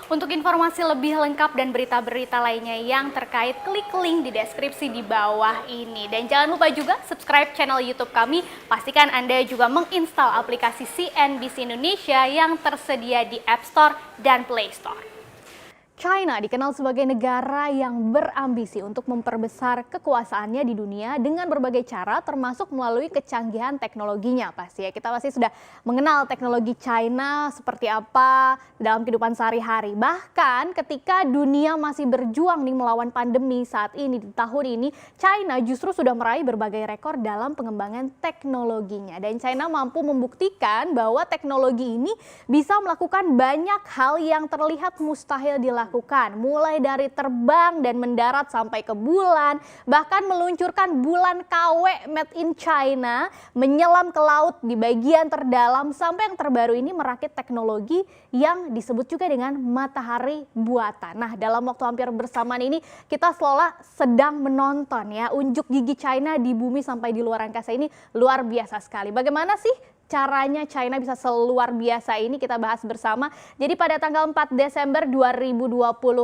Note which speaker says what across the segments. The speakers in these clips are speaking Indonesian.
Speaker 1: Untuk informasi lebih lengkap dan berita-berita lainnya yang terkait, klik link di deskripsi di bawah ini. Dan jangan lupa juga subscribe channel YouTube kami. Pastikan Anda juga menginstal aplikasi CNBC Indonesia yang tersedia di App Store dan Play Store. China dikenal sebagai negara yang berambisi untuk memperbesar kekuasaannya di dunia dengan berbagai cara, termasuk melalui kecanggihan teknologinya. Kita pasti sudah mengenal teknologi China seperti apa dalam kehidupan sehari-hari. Bahkan ketika dunia masih berjuang nih melawan pandemi saat ini, di tahun ini, China justru sudah meraih berbagai rekor dalam pengembangan teknologinya. Dan China mampu membuktikan bahwa teknologi ini bisa melakukan banyak hal yang terlihat mustahil dilakukan. Mulai dari terbang dan mendarat sampai ke bulan, bahkan meluncurkan bulan KW made in China, menyelam ke laut di bagian terdalam, sampai yang terbaru ini merakit teknologi yang disebut juga dengan matahari buatan. Nah, dalam waktu hampir bersamaan ini kita seolah sedang menonton ya unjuk gigi China di bumi sampai di luar angkasa. Ini luar biasa sekali. Bagaimana sih caranya China bisa seluar biasa ini, kita bahas bersama. Jadi pada tanggal 4 Desember 2020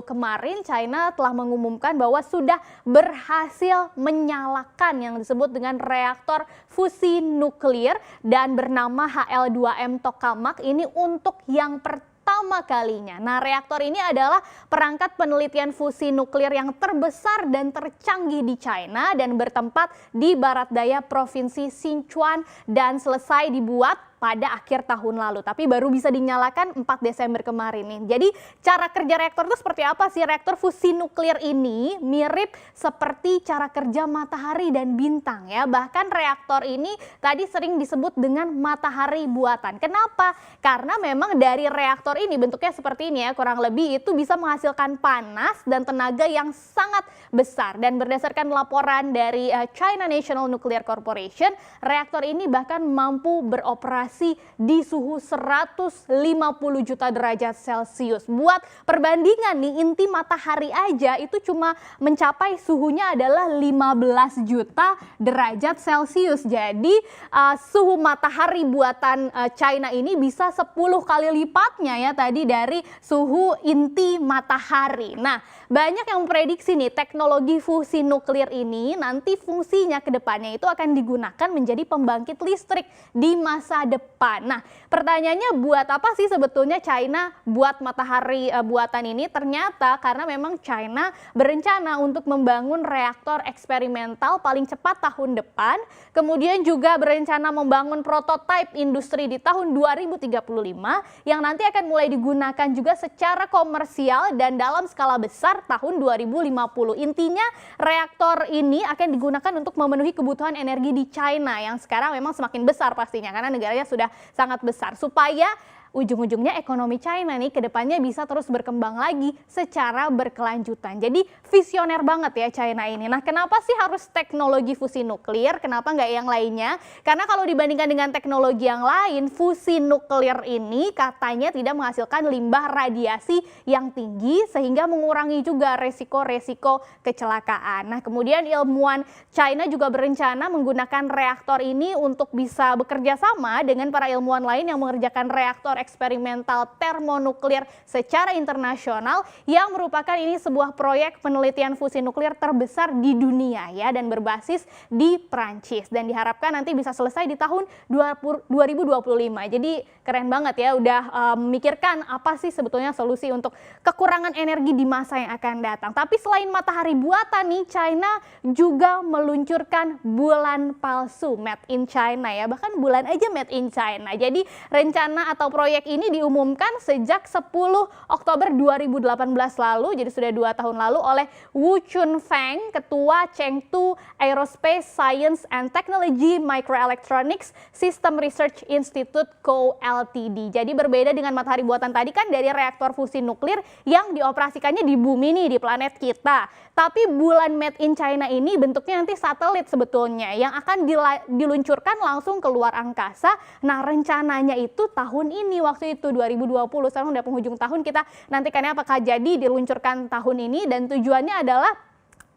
Speaker 1: kemarin, China telah mengumumkan bahwa sudah berhasil menyalakan yang disebut dengan reaktor fusi nuklir dan bernama HL2M Tokamak ini untuk yang pertama kalinya. Nah, reaktor ini adalah perangkat penelitian fusi nuklir yang terbesar dan tercanggih di China dan bertempat di barat daya Provinsi Sichuan dan selesai dibuat pada akhir tahun lalu, tapi baru bisa dinyalakan 4 Desember kemarin nih. Jadi cara kerja reaktor itu seperti apa sih? Reaktor fusi nuklir ini mirip seperti cara kerja matahari dan bintang ya. Bahkan reaktor ini tadi sering disebut dengan matahari buatan. Kenapa? Karena memang dari reaktor ini bentuknya seperti ini ya, kurang lebih itu bisa menghasilkan panas dan tenaga yang sangat besar. Dan berdasarkan laporan dari China National Nuclear Corporation, reaktor ini bahkan mampu beroperasi di suhu 150 juta derajat Celcius. Buat perbandingan nih, inti matahari aja itu cuma mencapai suhunya adalah 15 juta derajat Celcius. Jadi suhu matahari buatan China ini bisa 10 kali lipatnya ya tadi dari suhu inti matahari. Nah, banyak yang memprediksi nih teknologi fusi nuklir ini nanti fungsinya ke depannya itu akan digunakan menjadi pembangkit listrik di masa depan. Nah, pertanyaannya buat apa sih sebetulnya China buat matahari buatan ini? Ternyata karena memang China berencana untuk membangun reaktor eksperimental paling cepat tahun depan, kemudian juga berencana membangun prototipe industri di tahun 2035 yang nanti akan mulai digunakan juga secara komersial dan dalam skala besar tahun 2050. Intinya reaktor ini akan digunakan untuk memenuhi kebutuhan energi di China yang sekarang memang semakin besar pastinya karena negaranya sudah sangat besar, supaya ujung-ujungnya ekonomi China nih kedepannya bisa terus berkembang lagi secara berkelanjutan. Jadi visioner banget ya China ini. Nah, kenapa sih harus teknologi fusi nuklir? Kenapa nggak yang lainnya? Karena kalau dibandingkan dengan teknologi yang lain, fusi nuklir ini katanya tidak menghasilkan limbah radiasi yang tinggi sehingga mengurangi juga resiko-resiko kecelakaan. Nah, kemudian ilmuwan China juga berencana menggunakan reaktor ini untuk bisa bekerja sama dengan para ilmuwan lain yang mengerjakan reaktor eksperimental termonuklir secara internasional yang merupakan ini sebuah proyek penelitian fusi nuklir terbesar di dunia ya dan berbasis di Prancis dan diharapkan nanti bisa selesai di tahun 2025. Jadi keren banget ya udah memikirkan apa sih sebetulnya solusi untuk kekurangan energi di masa yang akan datang. Tapi selain matahari buatan nih, China juga meluncurkan bulan palsu made in China ya. Bahkan bulan aja made in China. Jadi rencana atau proyek ini diumumkan sejak 10 Oktober 2018 lalu, jadi sudah 2 tahun lalu oleh Wu Chunfeng, Ketua Chengdu Aerospace Science and Technology Microelectronics System Research Institute Co. Ltd. Jadi berbeda dengan matahari buatan tadi kan dari reaktor fusi nuklir yang dioperasikannya di bumi nih, di planet kita. Tapi bulan made in China ini bentuknya nanti satelit sebetulnya yang akan diluncurkan langsung keluar angkasa. Nah, rencananya itu tahun ini, waktu itu 2020, sekarang udah penghujung tahun, kita nantikannya apakah jadi diluncurkan tahun ini dan tujuannya adalah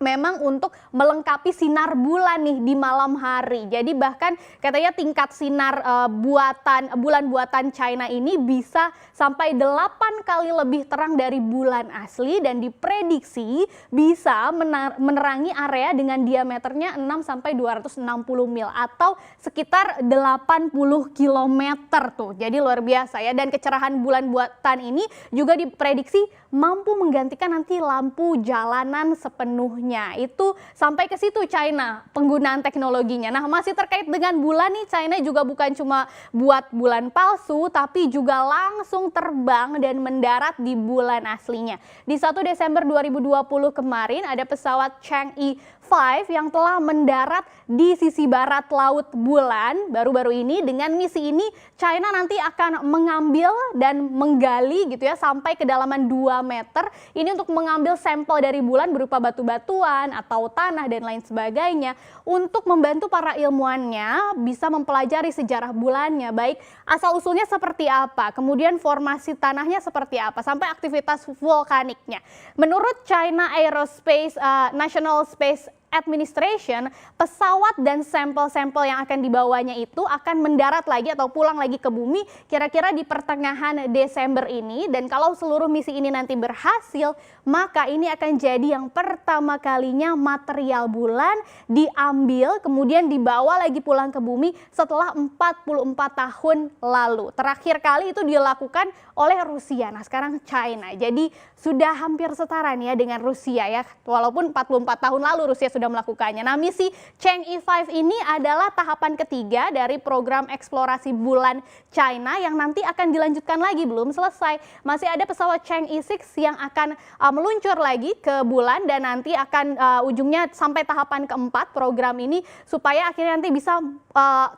Speaker 1: memang untuk melengkapi sinar bulan nih di malam hari. Jadi bahkan katanya tingkat sinar bulan buatan China ini bisa sampai 8 kali lebih terang dari bulan asli dan diprediksi bisa menerangi area dengan diameternya 6 sampai 260 mil atau sekitar 80 kilometer tuh. Jadi luar biasa ya, dan kecerahan bulan buatan ini juga diprediksi mampu menggantikan nanti lampu jalanan sepenuhnya. Itu sampai ke situ China penggunaan teknologinya. Nah, masih terkait dengan bulan nih, China juga bukan cuma buat bulan palsu tapi juga langsung terbang dan mendarat di bulan aslinya. Di 1 Desember 2020 kemarin ada pesawat Chang'e 5 yang telah mendarat di sisi barat laut bulan baru-baru ini. Dengan misi ini China nanti akan mengambil dan menggali gitu ya sampai kedalaman 2 meter. Ini untuk mengambil sampel dari bulan berupa batu-batuan atau tanah dan lain sebagainya untuk membantu para ilmuwannya bisa mempelajari sejarah bulannya, baik asal-usulnya seperti apa, kemudian formasi tanahnya seperti apa, sampai aktivitas vulkaniknya. Menurut China Aerospace National Space Administration, pesawat dan sampel-sampel yang akan dibawanya itu akan mendarat lagi atau pulang lagi ke bumi kira-kira di pertengahan Desember ini. Dan kalau seluruh misi ini nanti berhasil, maka ini akan jadi yang pertama kalinya material bulan diambil kemudian dibawa lagi pulang ke bumi setelah 44 tahun lalu. Terakhir kali itu dilakukan oleh Rusia, nah sekarang China. Jadi sudah hampir setara nih ya dengan Rusia ya, walaupun 44 tahun lalu Rusia sudah melakukannya. Nah, misi Chang'e 5 ini adalah tahapan ketiga dari program eksplorasi bulan China yang nanti akan dilanjutkan lagi, belum selesai. Masih ada pesawat Chang'e 6 yang akan meluncur lagi ke bulan dan nanti akan ujungnya sampai tahapan keempat program ini supaya akhirnya nanti bisa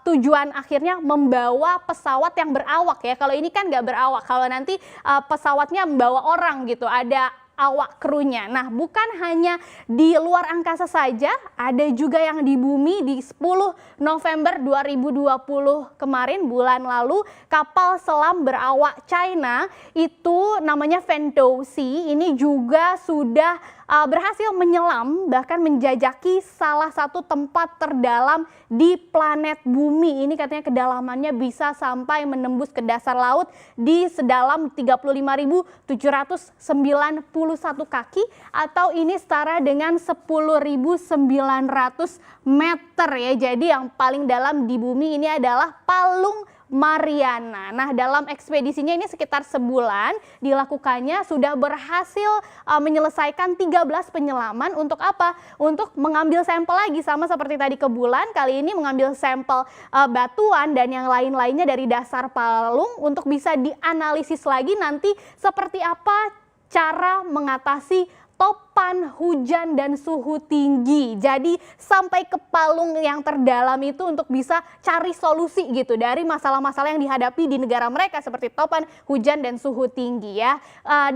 Speaker 1: tujuan akhirnya membawa pesawat yang berawak ya. Kalau ini kan nggak berawak, kalau nanti pesawatnya membawa orang gitu, ada awak krunya. Nah, bukan hanya di luar angkasa saja, ada juga yang di bumi. Di 10 November 2020 kemarin, bulan lalu, kapal selam berawak China itu namanya Fengdouxi ini juga sudah berhasil menyelam bahkan menjajaki salah satu tempat terdalam di planet bumi. Ini katanya kedalamannya bisa sampai menembus ke dasar laut di sedalam 35.791 kaki atau ini setara dengan 10.900 meter ya. Jadi yang paling dalam di bumi ini adalah Palung Mariana. Nah, dalam ekspedisinya ini sekitar sebulan dilakukannya, sudah berhasil menyelesaikan 13 penyelaman. Untuk apa? Untuk mengambil sampel lagi, sama seperti tadi ke bulan, kali ini mengambil sampel batuan dan yang lain-lainnya dari dasar palung untuk bisa dianalisis lagi nanti seperti apa cara mengatasi topan, hujan, dan suhu tinggi. Jadi sampai ke palung yang terdalam itu untuk bisa cari solusi gitu dari masalah-masalah yang dihadapi di negara mereka seperti topan, hujan, dan suhu tinggi ya.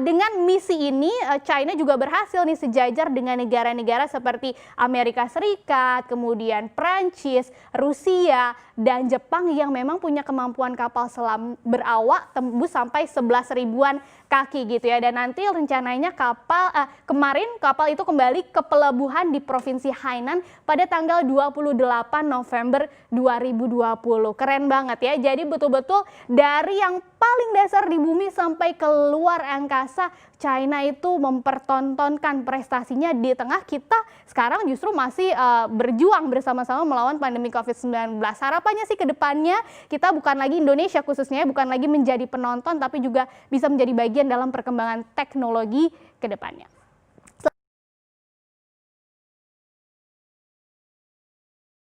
Speaker 1: Dengan misi ini China juga berhasil nih sejajar dengan negara-negara seperti Amerika Serikat, kemudian Prancis, Rusia, dan Jepang yang memang punya kemampuan kapal selam berawak tembus sampai 11.000-an kaki gitu ya. Dan nanti rencananya kemarin kapal itu kembali ke pelabuhan di Provinsi Hainan pada tanggal 28 November 2020. Keren banget ya. Jadi betul-betul dari yang paling dasar di bumi sampai ke luar angkasa, China itu mempertontonkan prestasinya di tengah kita sekarang justru masih berjuang bersama-sama melawan pandemi COVID-19. Harapannya sih ke depannya kita bukan lagi Indonesia khususnya, bukan lagi menjadi penonton tapi juga bisa menjadi bagian dalam perkembangan teknologi ke depannya.